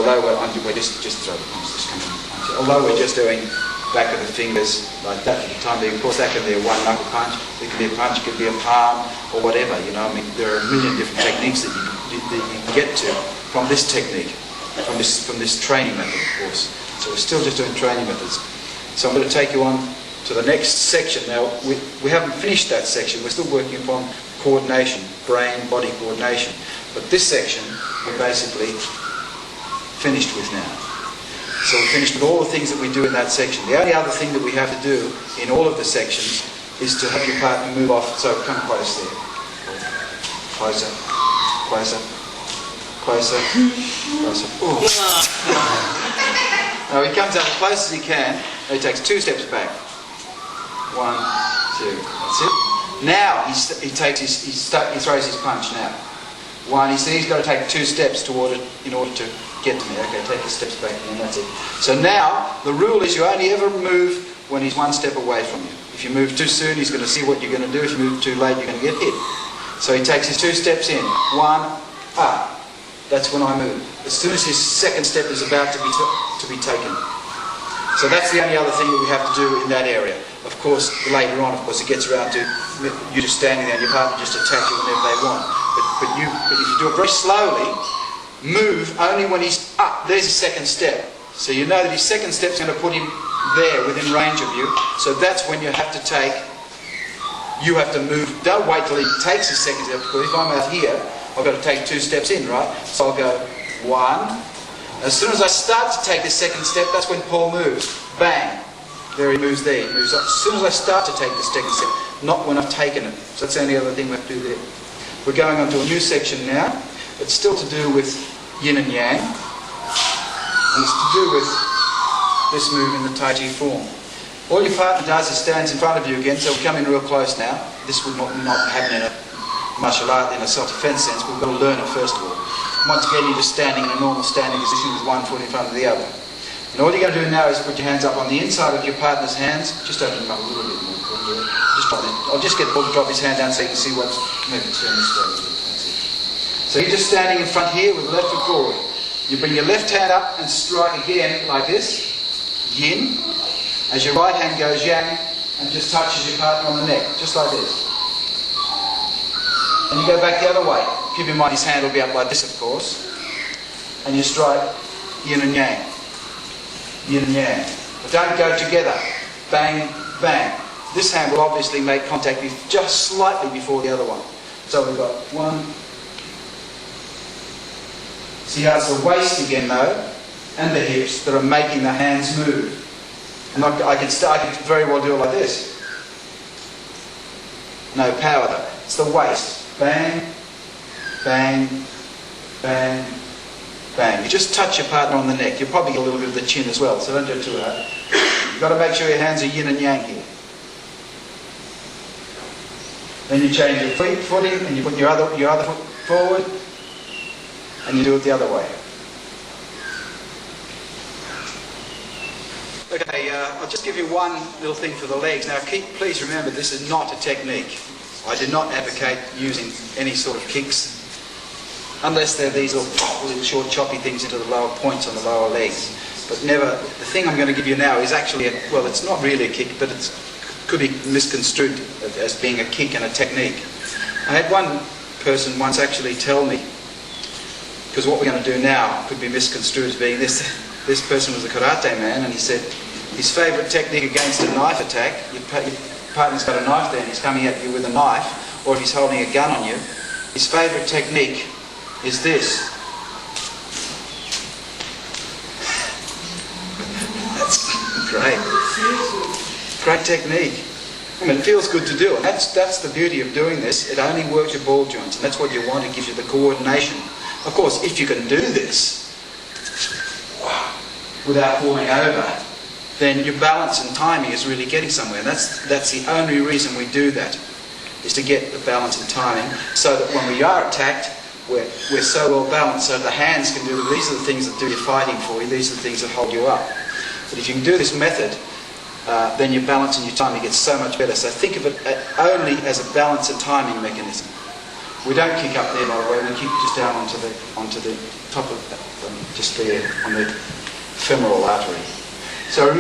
although we're just throw the punch, just come in. Although we're just doing back of the fingers like that for the time being, of course that can be a one knuckle punch, it can be a punch, it could be a palm, or whatever, you know. I mean, there are a million different techniques that you can get to from this technique, from this training method, of course. So we're still just doing training methods. So I'm going to take you on to the next section. Now, we haven't finished that section, we're still working upon coordination, brain-body coordination. But this section we're basically finished with now. So we're finished with all the things that we do in that section. The only other thing that we have to do in all of the sections is to have your partner move off. So come close there. Closer, closer, closer, closer. Now he comes up as close as he can, and he takes 2 steps back. 1, 2, that's it. Now he throws his punch now. 1, he's got to take 2 steps toward it in order to get to me. Okay, take the steps back and that's it. So now the rule is you only ever move when he's 1 step away from you. If you move too soon, he's going to see what you're going to do. If you move too late, you're going to get hit. So he takes his 2 steps in. 1, up. That's when I move. As soon as his 2nd step is about to be taken. So that's the only other thing that we have to do in that area. Of course, later on, of course, it gets around to you just standing there and your partner just attack you whenever they want. But if you do it very slowly, move only when he's up. There's his 2nd step. So you know that his 2nd step's going to put him there within range of you. So that's when you have to move. Don't wait till he takes his 2nd step, because if I'm out here, I've got to take 2 steps in, right? So I'll go 1. As soon as I start to take the 2nd step, that's when Paul moves. Bang. There he moves there. He moves up. As soon as I start to take the 2nd step, not when I've taken it. So that's the only other thing we have to do there. We're going on to a new section now. It's still to do with yin and yang. And it's to do with this move in the Tai Chi form. All your partner does is stands in front of you again, so we're coming real close now. This would not happen in a martial art in a self-defense sense. We've got to learn it first of all. Once again, you're just standing in a normal standing position with 1 foot in front of the other. And all you're going to do now is put your hands up on the inside of your partner's hands. Just open them up a little bit more. I'll just get Paul to drop his hand down so you can see what's moving. So you're just standing in front here with the left foot forward. You bring your left hand up and strike again like this, yin. As your right hand goes yang and just touches your partner on the neck, just like this. And you go back the other way. Keep in mind his hand will be up like this, of course. And you strike yin and yang. Yin and yang. But don't go together. Bang, bang. This hand will obviously make contact just slightly before the other one. So we've got 1. See how it's the waist again though, and the hips that are making the hands move. And I can very well do it like this. No power though. It's the waist. Bang, bang, bang, bang. You just touch your partner on the neck. You'll probably get a little bit of the chin as well, so don't do it too hard. You've got to make sure your hands are yin and yang here. Then you change your footing and you put your other foot forward and you do it the other way. Okay, I'll just give you one little thing for the legs. Now please remember, this is not a technique. I do not advocate using any sort of kicks unless they're these little short choppy things into the lower points on the lower legs. But never, the thing I'm going to give you now is actually, well, it's not really a kick, but it could be misconstrued as being a kick and a technique. I had one person once actually tell me, because what we're going to do now could be misconstrued as being this person was a karate man, and he said his favourite technique against a knife attack, your partner's got a knife there and he's coming at you with a knife, or if he's holding a gun on you, his favourite technique is this. That's great. Great technique. I mean, it feels good to do, and that's the beauty of doing this. It only works your ball joints, and that's what you want. It gives you the coordination. Of course, if you can do this without falling over, then your balance and timing is really getting somewhere. And that's the only reason we do that, is to get the balance and timing, so that when we are attacked, we're so well balanced, so the hands can do, these are the things that do your fighting for you, these are the things that hold you up. But if you can do this method, then your balance and your timing gets so much better. So think of it only as a balance and timing mechanism. We don't kick up there, by the way. We kick just down onto the top of just there on the femoral artery. So remember.